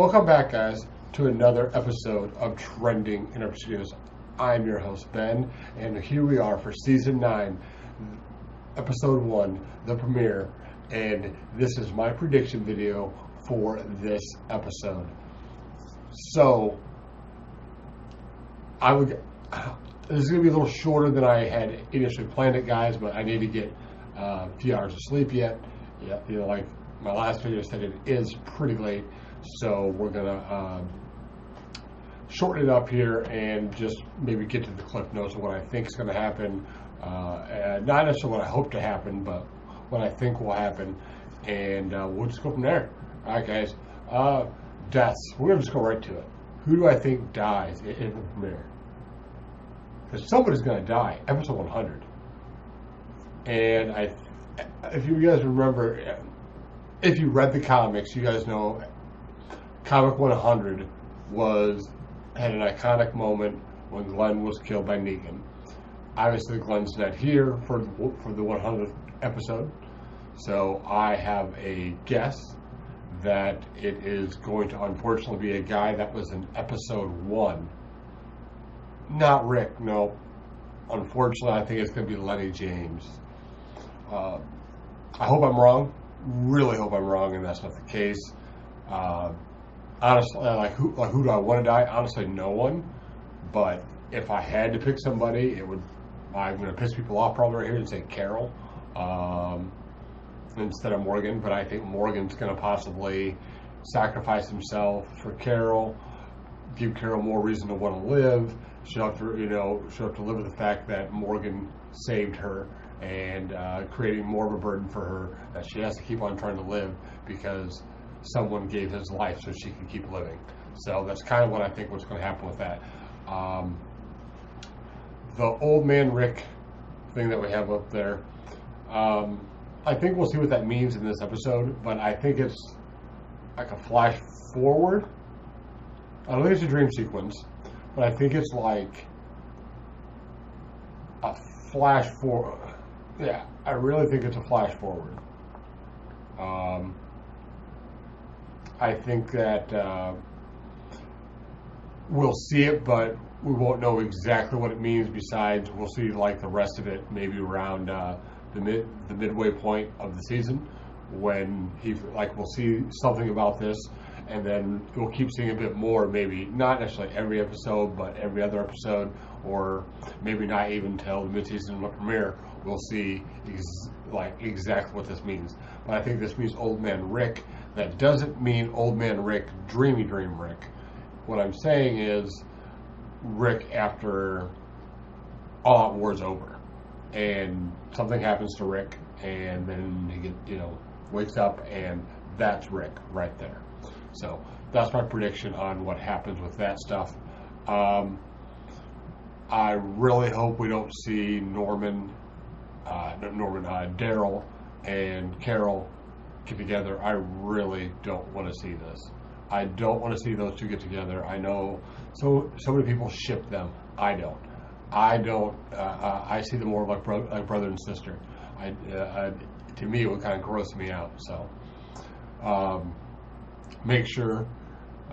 Welcome back, guys, to another episode of Trending in T.I.Studios. I'm your host, Ben, and here we are for Season 9, Episode 1, the premiere, and this is my prediction video for this episode. So, this is going to be a little shorter than I had initially planned it, guys, but I need to get a few hours of sleep yet. Yeah, like my last video said, it is pretty late. So we're gonna shorten it up here and just maybe get to the cliff notes of what I think is going to happen. Not necessarily what I hope to happen, but what I think will happen, and we'll just go from there. All right, guys. Deaths. We're gonna just go right to it. Who do I think dies in the premiere? Because somebody's gonna die. Episode 100. And if you guys remember, if you read the comics, you guys know. Comic 100 had an iconic moment when Glenn was killed by Negan. Obviously, Glenn's not here for the 100th episode, so I have a guess that it is going to unfortunately be a guy that was in episode 1. Not Rick, no. Unfortunately, I think it's going to be Lenny James. I hope I'm wrong. Really hope I'm wrong, and that's not the case. Honestly, who do I want to die? Honestly, no one. But if I had to pick somebody, I'm going to piss people off probably right here and say Carol instead of Morgan. But I think Morgan's going to possibly sacrifice himself for Carol, give Carol more reason to want to live. She'll have to live with the fact that Morgan saved her and creating more of a burden for her that she has to keep on trying to live because someone gave his life so she can keep living. So that's kind of what I think what's going to happen with that. The old man Rick thing that we have up there, I think we'll see what that means in this episode, but I think it's like a flash forward. I don't think it's a dream sequence, but I think it's like a flash forward. Yeah, I really think it's a flash forward. I think that we'll see it, but we won't know exactly what it means. Besides, we'll see like the rest of it maybe around the midway point of the season when we'll see something about this, and then we'll keep seeing a bit more. Maybe not necessarily every episode, but every other episode, or maybe not even until the mid-season premiere. We'll see exactly what this means. But I think this means Old Man Rick. That doesn't mean Old Man Rick, Dreamy Dream Rick. What I'm saying is Rick after All Out War's over, and something happens to Rick, and then he wakes up, and that's Rick right there. So that's my prediction on what happens with that stuff. I really hope we don't see Daryl and Carol get together. I really don't want to see this. I don't want to see those two get together. I know so many people ship them. I don't. I see them more like brother and sister. To me, it would kind of gross me out. So make sure.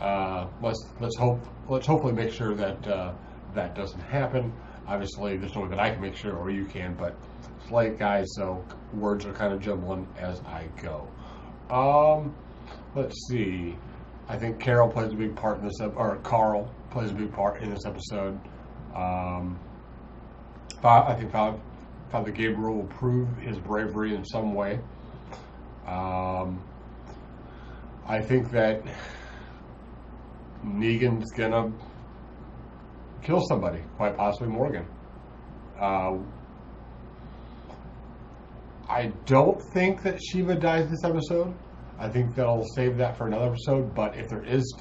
Let's hopefully make sure that that doesn't happen. Obviously, there's no way that I can make sure, or you can, but it's late, guys, so words are kind of jumbling as I go. Let's see. I think Carol plays a big part in this, or Carl plays a big part in this episode. I think Father Gabriel will prove his bravery in some way. I think that Negan's gonna kill somebody, quite possibly Morgan. I don't think that Shiva dies this episode. I think they'll save that for another episode. But if there is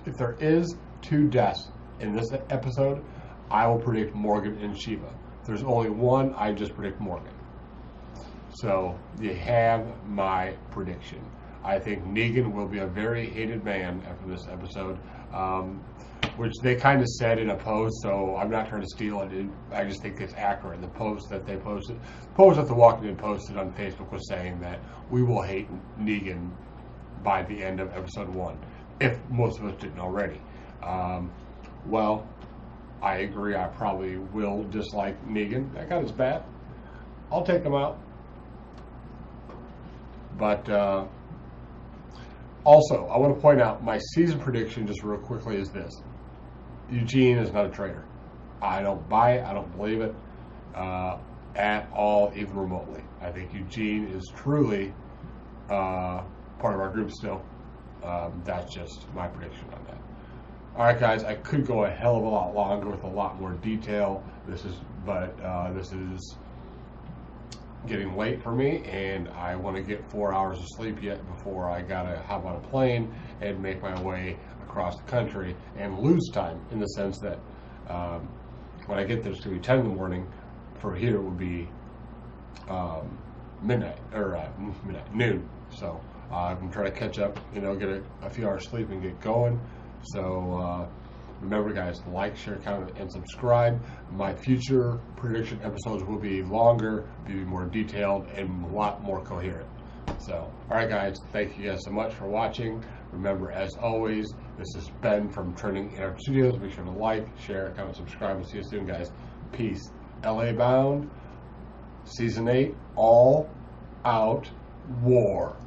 2 deaths in this episode, I will predict Morgan and Shiva. If there's only one, I just predict Morgan. So you have my prediction. I think Negan will be a very hated man after this episode. Which they kind of said in a post, so I'm not trying to steal it. I just think it's accurate. The post that they posted, that The Walking Dead posted on Facebook was saying that we will hate Negan by the end of episode 1. if most of us didn't already. Well, I agree. I probably will dislike Negan. That guy's bad. I'll take him out. But also, I want to point out my season prediction just real quickly is this. Eugene is not a traitor. I don't buy it. I don't believe it at all, even remotely. I think Eugene is truly part of our group still. That's just my prediction on that. All right, guys, I could go a hell of a lot longer with a lot more detail. This is getting late for me, and I want to get 4 hours of sleep yet before I gotta hop on a plane and make my way across the country and lose time in the sense that when I get there, it's gonna be 10 in the morning. For here, it would be noon. So I'm gonna try to catch up, get a few hours sleep and get going. So remember, guys, like, share, comment, and subscribe. My future prediction episodes will be longer, be more detailed, and a lot more coherent. So, all right, guys, thank you guys so much for watching. Remember, as always, this is Ben from T.I.Studios. Make sure to like, share, comment, subscribe. We'll see you soon, guys. Peace. LA Bound, Season 8, All Out War.